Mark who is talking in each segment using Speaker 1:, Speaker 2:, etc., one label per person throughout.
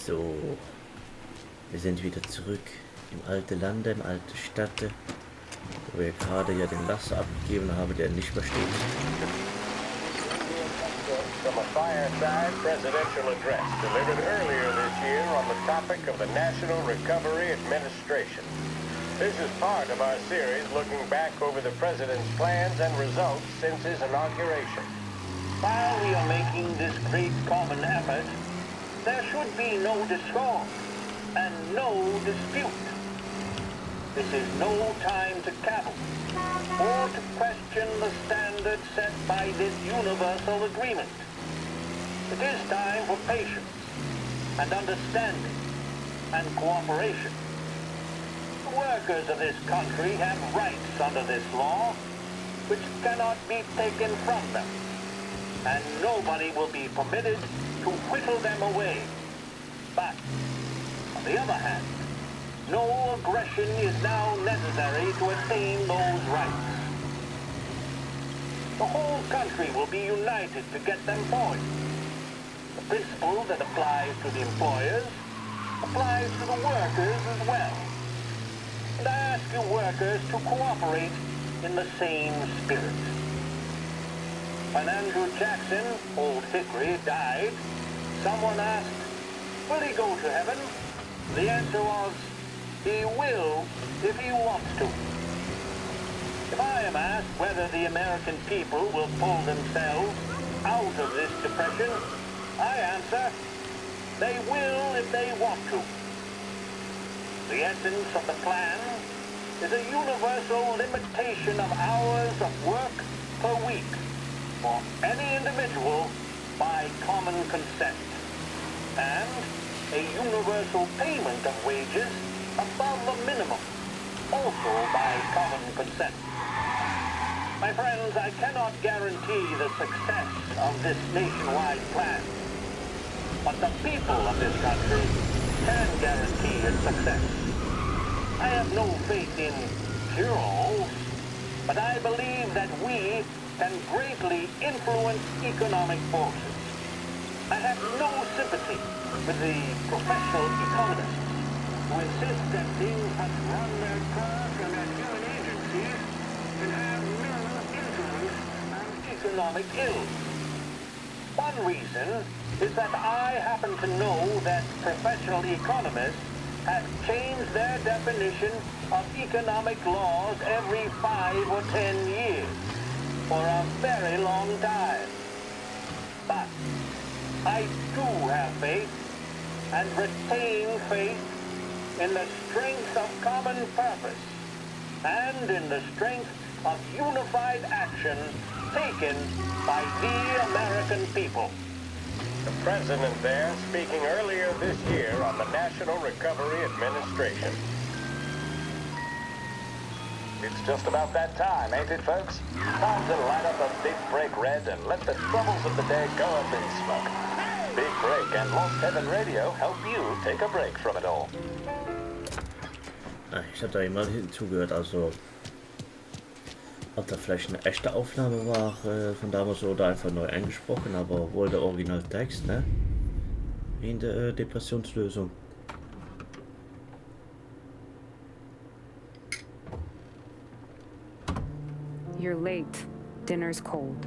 Speaker 1: So, wir sind wieder zurück im alten Lande, im alten Städte, wo wir gerade ja den Laster abgegeben haben, der nicht mehr steht.
Speaker 2: From a fireside presidential address delivered earlier this year on the topic of the National Recovery Administration. This is part of our series looking back over the president's plans and results since his inauguration.
Speaker 3: While we are making this great common effort, there should be no discord and no dispute. This is no time to cavil or to question the standard set by this universal agreement. It is time for patience and understanding and cooperation. The workers of this country have rights under this law which cannot be taken from them, and nobody will be permitted to whittle them away. But, on the other hand, no aggression is now necessary to attain those rights. The whole country will be united to get them forward. The principle that applies to the employers applies to the workers as well. And I ask you workers to cooperate in the same spirit. When Andrew Jackson, Old Hickory, died, someone asked, will he go to heaven? The answer was, he will if he wants to. If I am asked whether the American people will pull themselves out of this depression, I answer, they will if they want to. The essence of the plan is a universal limitation of hours of work per week for any individual by common consent, and a universal payment of wages above the minimum, also by common consent. My friends, I cannot guarantee the success of this nationwide plan, but the people of this country can guarantee its success. I have no faith in cure-alls, but I believe that we can greatly influence economic forces. I have no sympathy with the professional economists who insist that things must run their course and that human agencies can have no influence on economic ills. One reason is that I happen to know that professional economists have changed their definition of economic laws every 5 or 10 years for a very long time. But I do have faith and retain faith in the strength of common purpose and in the strength of unified action taken by the American people.
Speaker 2: The president there speaking earlier this year on the National Recovery Administration.
Speaker 4: It's just about that time, ain't it, folks? Time to light up a big break red and let the troubles of the day go up in smoke. Big Break and Lost Heaven Radio help you take a break from it all.
Speaker 1: Ich habe da jemand hinzugehört, also ob da vielleicht eine echte Aufnahme war von damals oder einfach neu eingesprochen, aber wohl der Originaltext, ne? Wie in der Depressionslösung.
Speaker 5: You're late. Dinner's cold.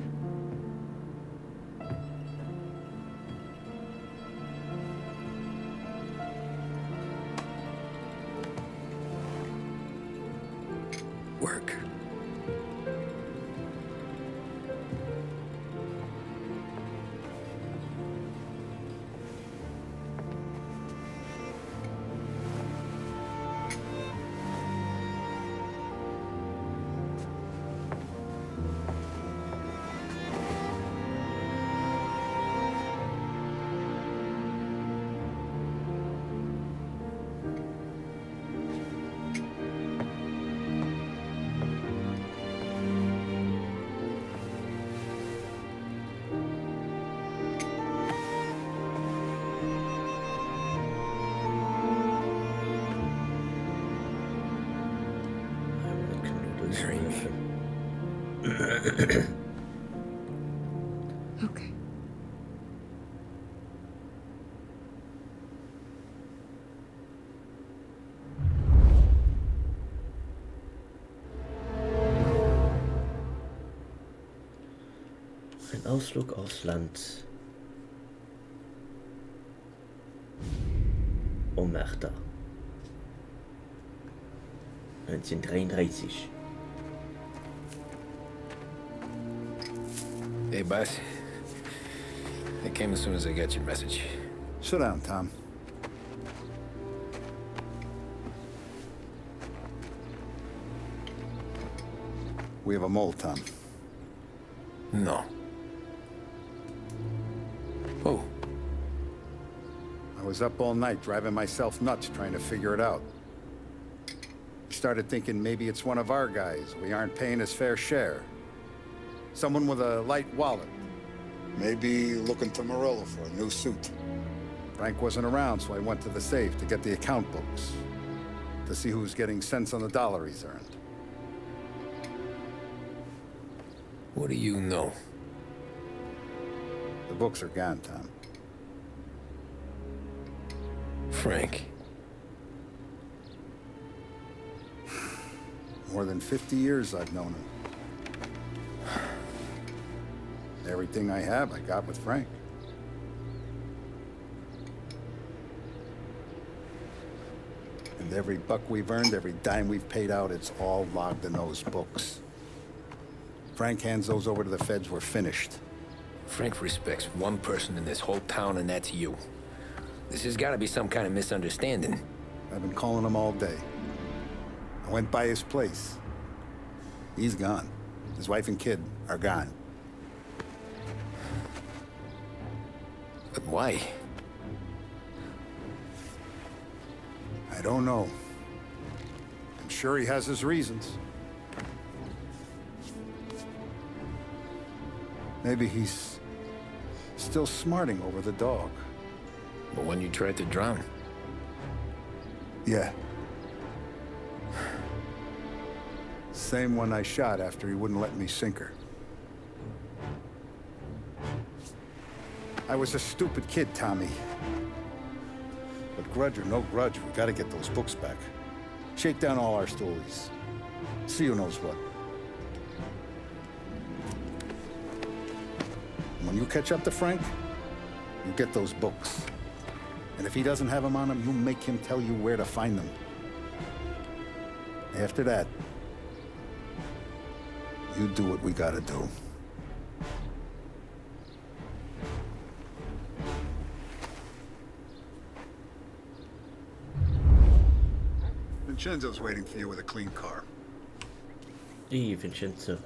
Speaker 6: Work.
Speaker 5: Okay.
Speaker 1: Ausflug aufs Land. Omerta. 1933.
Speaker 6: Hey, boss. I came as soon as I got your message.
Speaker 7: Sit down, Tom. We have a mole, Tom.
Speaker 6: No. Oh.
Speaker 7: I was up all night driving myself nuts trying to figure it out. Started thinking maybe it's one of our guys. We aren't paying his fair share. Someone with a light wallet. Maybe looking to Morello for a new suit. Frank wasn't around, so I went to the safe to get the account books. To see who's getting cents on the dollar he's earned.
Speaker 6: What do you know?
Speaker 7: The books are gone, Tom.
Speaker 6: Frank.
Speaker 7: More than 50 years I've known him. Everything I have, I got with Frank. And every buck we've earned, every dime we've paid out, it's all logged in those books. Frank hands those over to the feds, we're finished.
Speaker 6: Frank respects one person in this whole town, and that's you. This has got to be some kind of misunderstanding.
Speaker 7: I've been calling him all day. I went by his place. He's gone. His wife and kid are gone.
Speaker 6: But why?
Speaker 7: I don't know. I'm sure he has his reasons. Maybe he's still smarting over the dog.
Speaker 6: But when you tried to drown?
Speaker 7: Yeah. Same one I shot after he wouldn't let me sink her. I was a stupid kid, Tommy. But grudge or no grudge, we gotta get those books back. Shake down all our stories. See who knows what. When you catch up to Frank, you get those books. And if he doesn't have them on him, you make him tell you where to find them. After that, you do what we gotta do. Vincenzo's waiting for you with a clean car.
Speaker 1: Vincenzo.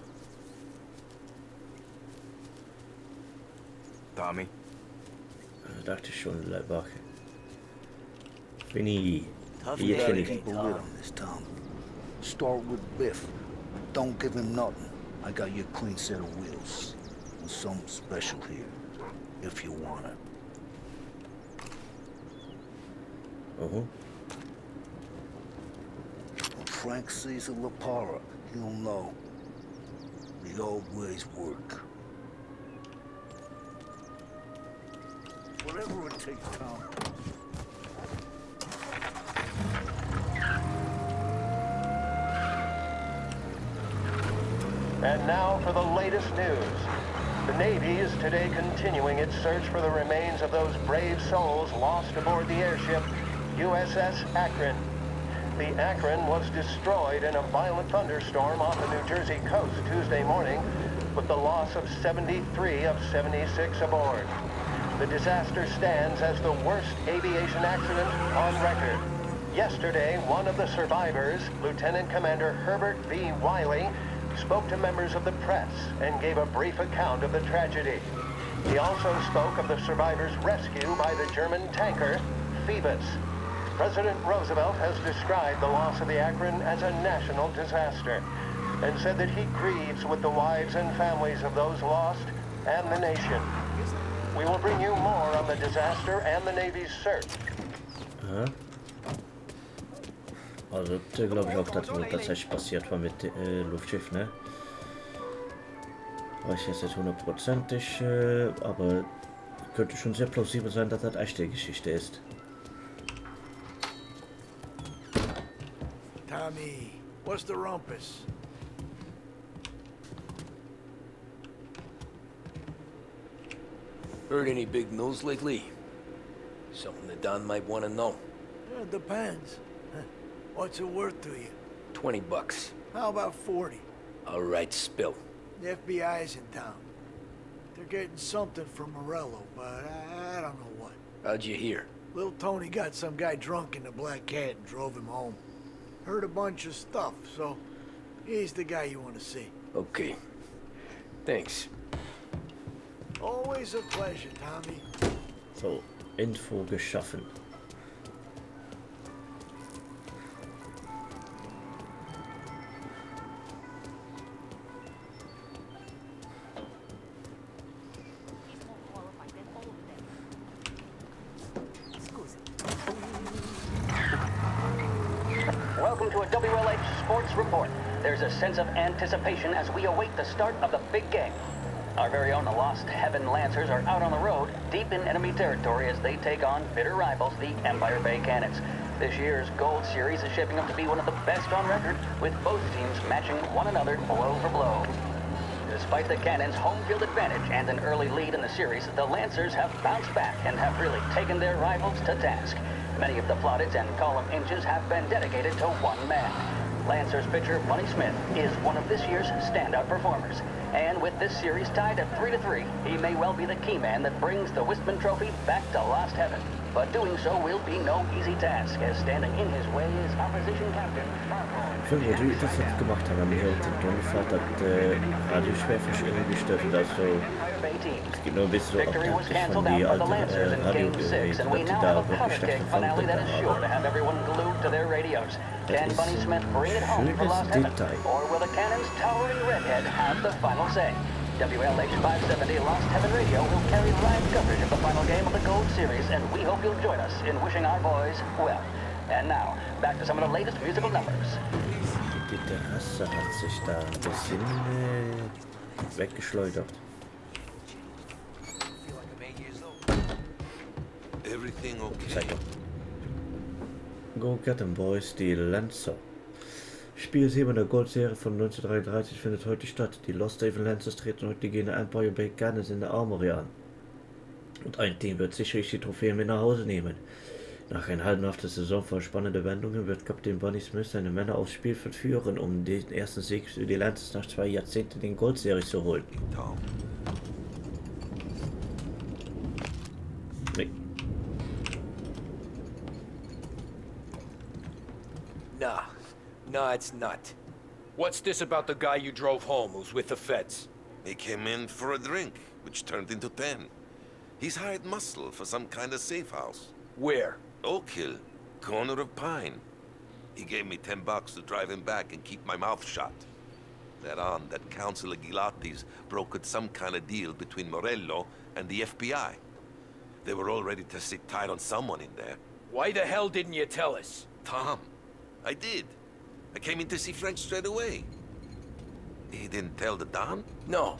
Speaker 8: Tommy?
Speaker 1: Dachte ich schon, Leibach. Vinny.
Speaker 9: Tough
Speaker 1: Hier
Speaker 9: guy
Speaker 1: kenne
Speaker 9: to
Speaker 1: ich.
Speaker 9: keep a lid on this, Tom. Start with Biff. Don't give him nothing. I got you a clean set of wheels. And something special here, if you want it.
Speaker 1: Uh-huh.
Speaker 9: When Frank sees a Lapara, he'll know. The old ways work. Whatever it takes, Tom.
Speaker 2: And now for the latest news. The Navy is today continuing its search for the remains of those brave souls lost aboard the airship USS Akron. The Akron was destroyed in a violent thunderstorm off the New Jersey coast Tuesday morning, with the loss of 73 of 76 aboard. The disaster stands as the worst aviation accident on record. Yesterday, one of the survivors, Lieutenant Commander Herbert V. Wiley, spoke to members of the press and gave a brief account of the tragedy. He also spoke of the survivors' rescue by the German tanker, Phoebus. President Roosevelt has described the loss of the Akron as a national disaster and said that he grieves with the wives and families of those lost and the nation. We will bring you more on the disaster and the Navy's search.
Speaker 1: Aha. Also, da glaube ich auch, dass wohl tatsächlich passiert war mit Luftschiff, ne? Weiß ich jetzt nicht hundertprozentig, aber könnte schon sehr plausibel sein, dass das echte Geschichte ist.
Speaker 10: Tommy, what's the rumpus?
Speaker 6: Heard any big news lately? Something that Don might want to know.
Speaker 10: It depends. What's it worth to you?
Speaker 6: $20.
Speaker 10: How about 40?
Speaker 6: All right, spill.
Speaker 10: The FBI's in town. They're getting something from Morello, but I don't know what.
Speaker 6: How'd you hear?
Speaker 10: Little Tony got some guy drunk in the Black Cat and drove him home. Heard a bunch of stuff, so he's the guy you want to see.
Speaker 6: Okay. Thanks.
Speaker 10: Always a pleasure, Tommy.
Speaker 1: So, Info geschaffen.
Speaker 8: Welcome to a WLH Sports Report. There's a sense of anticipation as we await the start of the big game. Our very own Lost Heaven Lancers are out on the road, deep in enemy territory as they take on bitter rivals, the Empire Bay Cannons. This year's Gold Series is shaping up to be one of the best on record, with both teams matching one another blow for blow. Despite the Cannons' home field advantage and an early lead in the series, the Lancers have bounced back and have really taken their rivals to task. Many of the plaudits and column inches have been dedicated to one man. Lancers pitcher Bunny Smith is one of this year's standout performers. And with this series tied at 3-3, he may well be the key man that brings the Wistman Trophy back to Lost Heaven. But doing so will be no easy task, as standing in his way is opposition captain
Speaker 1: Ich finde, wo die das jetzt gemacht haben, haben die halt den Donnerfahrt hat Radioschwerfisch irgendwie gestöpert. Also, es gibt nur ein bisschen so optisch von die alte Radiogeräte, dass die da wirklich schlecht empfangen
Speaker 8: Can Bunny Smith bring it home for Lost Heaven? Or will the Cannon's towering redhead have the final say? WLH 570 Lost Heaven Radio will carry live coverage of the final game of the Gold Series, and we hope you'll join us in wishing our boys well. And now, back to some of the latest musical numbers.
Speaker 1: Die Terrasse hat sich da ein bisschen weggeschleudert.
Speaker 11: Everything okay?
Speaker 1: Zeig Go Get 'em Boys, die Lancer. Spiel 7 der Gold-Serie von 1933 findet heute statt. Die Lost Haven Lancers treten heute gegen die Empire Bay Cannons in der Armory an. Und ein Team wird sicherlich die Trophäe mit nach Hause nehmen. Nach einer heldenhaften Saison voll spannender Wendungen wird Kapitän Bunny Smith seine Männer aufs Spielfeld führen, um den ersten Sieg für die Lancers nach 2 Jahrzehnten den Gold-Serie zu holen. Nee.
Speaker 6: Nah, it's not. What's this about the guy you drove home who's with the feds?
Speaker 11: He came in for a drink, which turned into 10. He's hired muscle for some kind of safe house.
Speaker 6: Where?
Speaker 11: Oak Hill, corner of Pine. He gave me $10 to drive him back and keep my mouth shut. That on, that Councilor Gilatti's brokered some kind of deal between Morello and the FBI. They were all ready to sit tight on someone in there.
Speaker 6: Why the hell didn't you tell us?
Speaker 11: Tom, I did. I came in to see Frank straight away. He didn't tell the Don?
Speaker 6: No,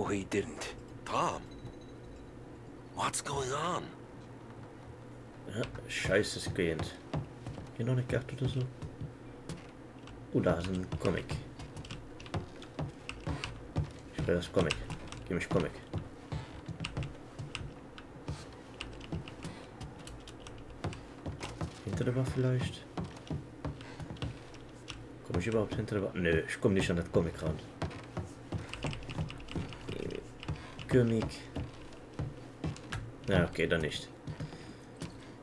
Speaker 6: he didn't.
Speaker 11: Tom, what's going on?
Speaker 1: Ja, scheiße Screens. Hier noch eine Karte oder so? Oh, da ist ein Comic. Ich will das Comic. Gib mich Comic. Hinter der Waffe vielleicht? Komme ich überhaupt hinter der Waffe? Nö, ich komme nicht an das Comic ran. Comic. Ja, okay, dann nicht.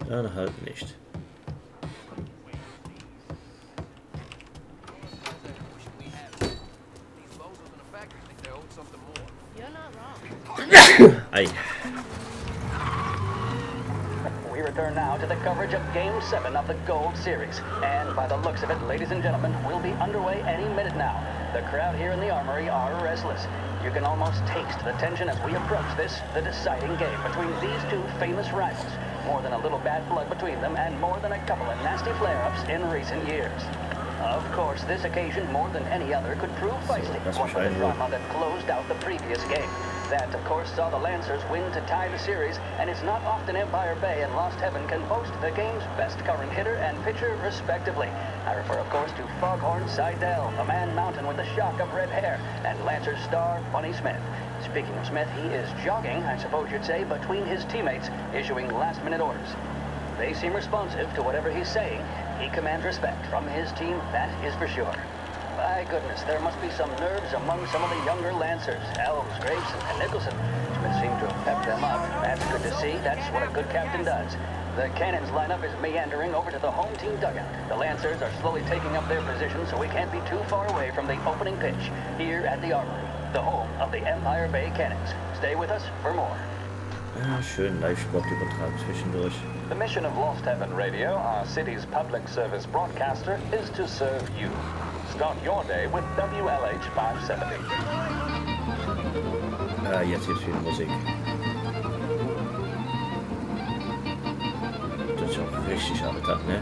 Speaker 1: Dann halt nicht. Ei.
Speaker 8: We return now to the coverage of Game 7 of the Gold Series. And by the looks of it, ladies and gentlemen, we'll be underway any minute now. The crowd here in the Armory are restless. You can almost taste the tension as we approach this, the deciding game between these two famous rivals. More than a little bad blood between them, and more than a couple of nasty flare-ups in recent years. Of course, this occasion, more than any other, could prove feisty. One for the drama that closed out the previous game. That, of course, saw the Lancers win to tie the series, and it's not often Empire Bay and Lost Heaven can boast the game's best current hitter and pitcher, respectively. I refer, of course, to Foghorn Seidel, a man mountain with a shock of red hair, and Lancers star Bunny Smith. Speaking of Smith, he is jogging, I suppose you'd say, between his teammates, issuing last-minute orders. They seem responsive to whatever he's saying. He commands respect from his team, that is for sure. My goodness, there must be some nerves among some of the younger Lancers. Elves, Graves, and Nicholson. Smith seemed to have pepped them up. That's good to see. That's what a good captain does. The cannons lineup is meandering over to the home team dugout. The Lancers are slowly taking up their position, so we can't be too far away from the opening pitch here at the Armory, the home of the Empire Bay Cannons. Stay with us for more.
Speaker 1: Ja, schön Live-Sport übertragen zwischendurch.
Speaker 4: The mission of Lost Heaven Radio, our city's public service broadcaster, is to serve you. Start your day with WLH 570.
Speaker 1: Ah, jetzt gibt's wieder Musik. Das ist auch richtig Alltag, ne?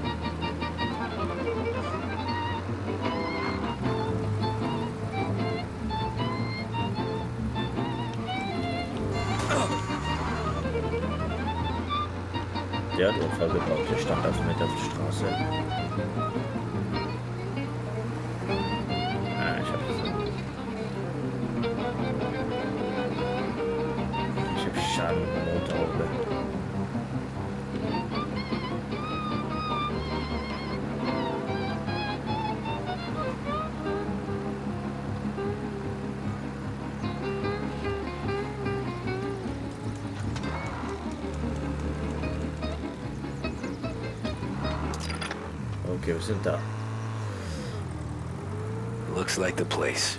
Speaker 1: Der hat Unfall gebaut, der stand also mit auf der Straße. Ah, ich hab Schaden mit dem Motorhaube. Okay, wir sind da.
Speaker 6: Looks like the place.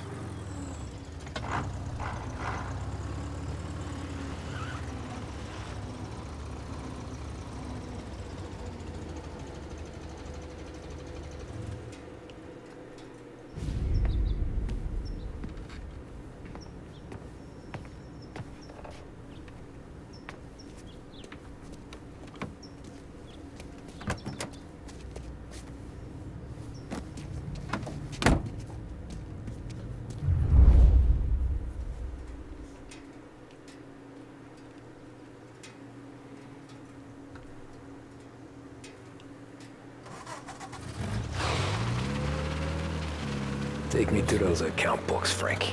Speaker 6: Take me to those account books, Frank.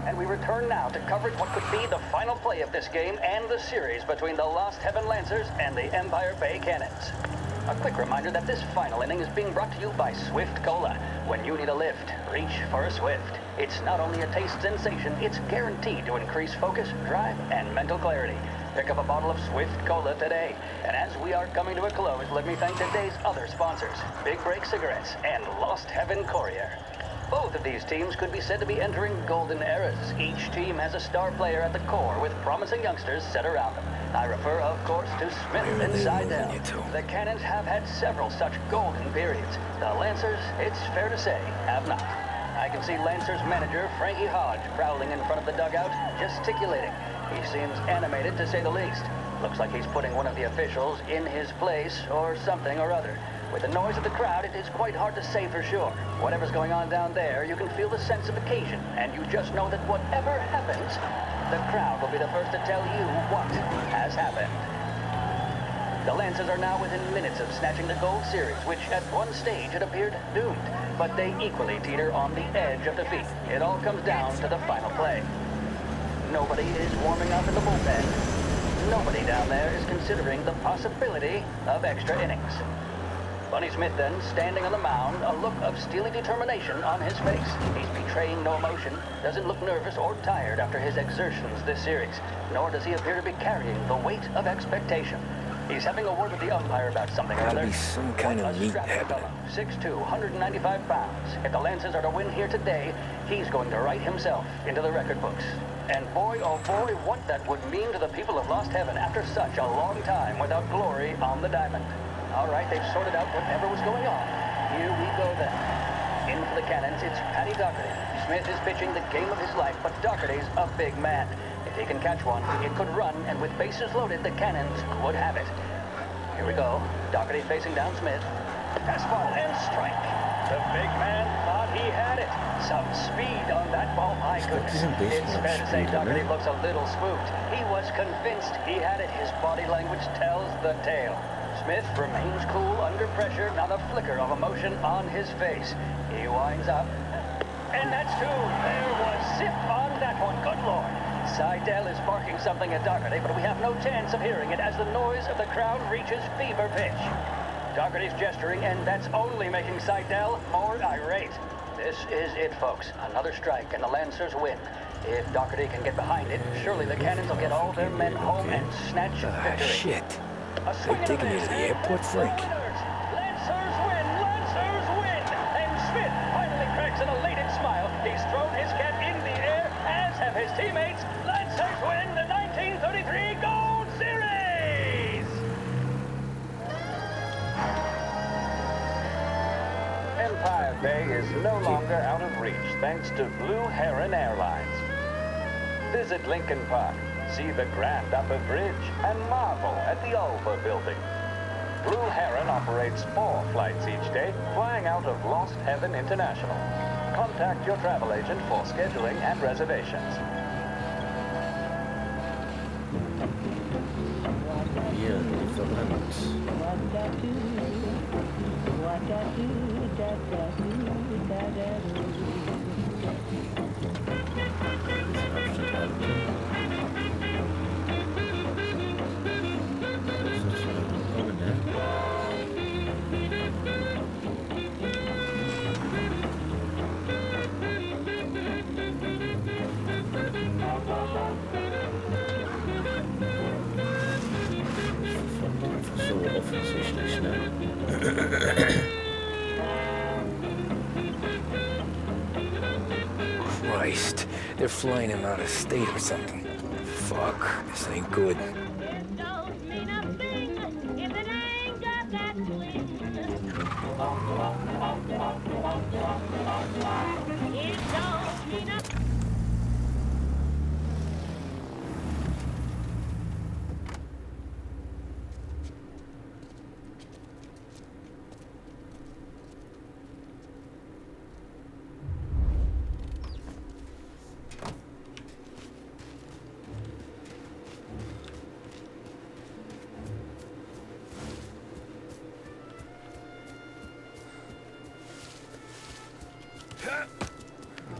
Speaker 8: And we return now to coverage what could be the final play of this game and the series between the Lost Heaven Lancers and the Empire Bay Cannons. A quick reminder that this final inning is being brought to you by Swift Cola. When you need a lift, reach for a Swift. It's not only a taste sensation, it's guaranteed to increase focus, drive, and mental clarity. Pick up a bottle of Swift Cola today. And as we are coming to a close, let me thank today's other sponsors, Big Break Cigarettes and Lost Heaven Courier. Both of these teams could be said to be entering golden eras. Each team has a star player at the core with promising youngsters set around them. I refer, of course, to Smith and Seidel. The Cannons have had several such golden periods. The Lancers, it's fair to say, have not. I can see Lancers manager Frankie Hodge prowling in front of the dugout, gesticulating. He seems animated, to say the least. Looks like he's putting one of the officials in his place, or something or other. With the noise of the crowd, it is quite hard to say for sure. Whatever's going on down there, you can feel the sense of occasion, and you just know that whatever happens, the crowd will be the first to tell you what has happened. The Lancers are now within minutes of snatching the gold series, which at one stage had appeared doomed. But they equally teeter on the edge of defeat. It all comes down to the final play. Nobody is warming up in the bullpen. Nobody down there is considering the possibility of extra innings. Bunny Smith then, standing on the mound, a look of steely determination on his face. He's betraying no emotion, doesn't look nervous or tired after his exertions this series, nor does he appear to be carrying the weight of expectation. He's having a word with the umpire about something or other.
Speaker 6: Some kind of meat happening.
Speaker 8: 6'2", 195 pounds. If the Lancers are to win here today, he's going to write himself into the record books. And boy, oh boy, what that would mean to the people of Lost Heaven after such a long time without glory on the diamond. All right, they've sorted out whatever was going on. Here we go then. In for the Cannons, it's Paddy Doherty. Smith is pitching the game of his life, but Doherty's a big man. If he can catch one, it could run, and with bases loaded, the Cannons could have it. Here we go. Doherty facing down Smith. Fastball and strike. The big man thought he had it. Some speed on that ball. My goodness. It's fair to say Doherty looks a little spooked. He was convinced he had it. His body language tells the tale. Smith remains cool under pressure, not a flicker of emotion on his face. He winds up. And that's two. There was sip on that one. Good Lord. Seidel is barking something at Doherty, but we have no chance of hearing it as the noise of the crowd reaches fever pitch. Doherty's gesturing, and that's only making Seidel more irate. This is it, folks. Another strike, and the Lancers win. If Doherty can get behind it, surely the Cannons will get all their men home and snatch victory.
Speaker 6: Shit.
Speaker 8: A swing
Speaker 6: They're taking me to the airport, Frank.
Speaker 8: Lancers win! Lancers win! And Smith finally cracks an elated smile. He's thrown his cap in the air, as have his teammates. Lancers win the 1933 Gold Series!
Speaker 4: Empire Bay is no longer out of reach thanks to Blue Heron Airlines. Visit Lincoln Park, see the Grand Upper Bridge, and marvel at the Alba Building. Blue Heron operates 4 flights each day, flying out of Lost Heaven International. Contact your travel agent for scheduling and reservations.
Speaker 1: Hier, Lieferant. So offensichtlich, ne?
Speaker 6: Christ, they're flying him out of state or something. Fuck, this ain't good.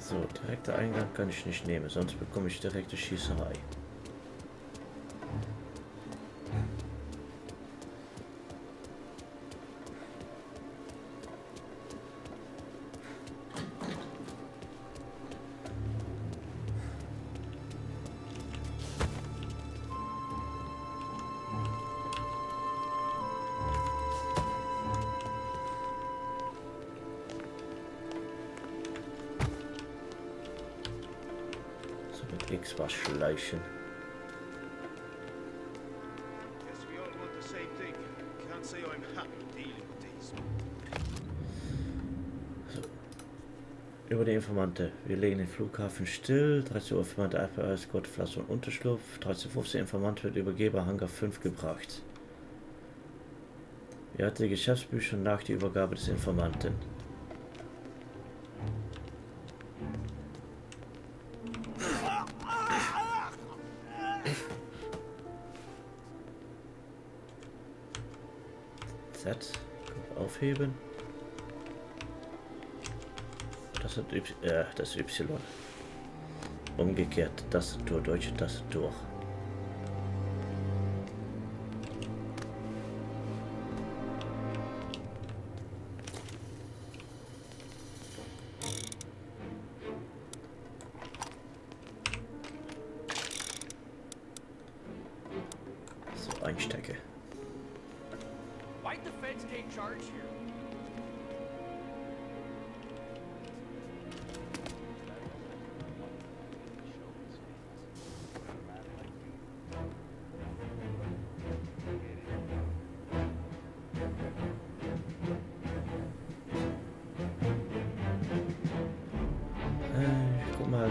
Speaker 1: So, direkter Eingang kann ich nicht nehmen, sonst bekomme ich direkte Schießerei. X was schleichen.
Speaker 12: Guess we all want the same thing. Can't say I'm happy dealing with these.
Speaker 1: So. Über die Informante. Wir legen den Flughafen still. 13 Uhr Informant RPS, Gott, und Unterschlupf. 13:15 Informant wird Übergeber Hangar 5 gebracht. Er hatte die Geschäftsbücher nach der Übergabe des Informanten. Z, aufheben. Das ist das Y. Umgekehrt, Tastatur, deutsche Tastatur. So, einstecke.
Speaker 13: Why'd the feds take charge here?
Speaker 1: Guck mal.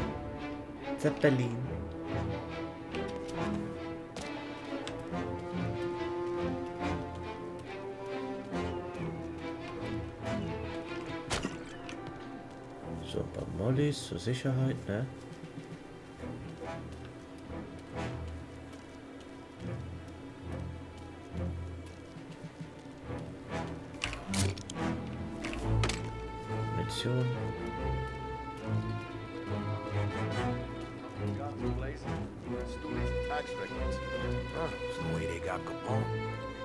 Speaker 1: Zeppelin. So, ein paar Mollys zur Sicherheit, ne? Munition.
Speaker 12: tax records.
Speaker 9: It's the way they got Capone.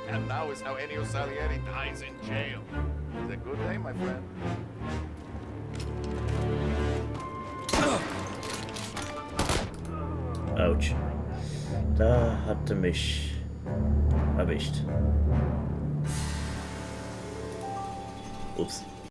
Speaker 12: And now is how Ennio Salieri dies in jail. It's a good day, my friend.
Speaker 1: Autsch. Da hatte mich erwischt. Ups.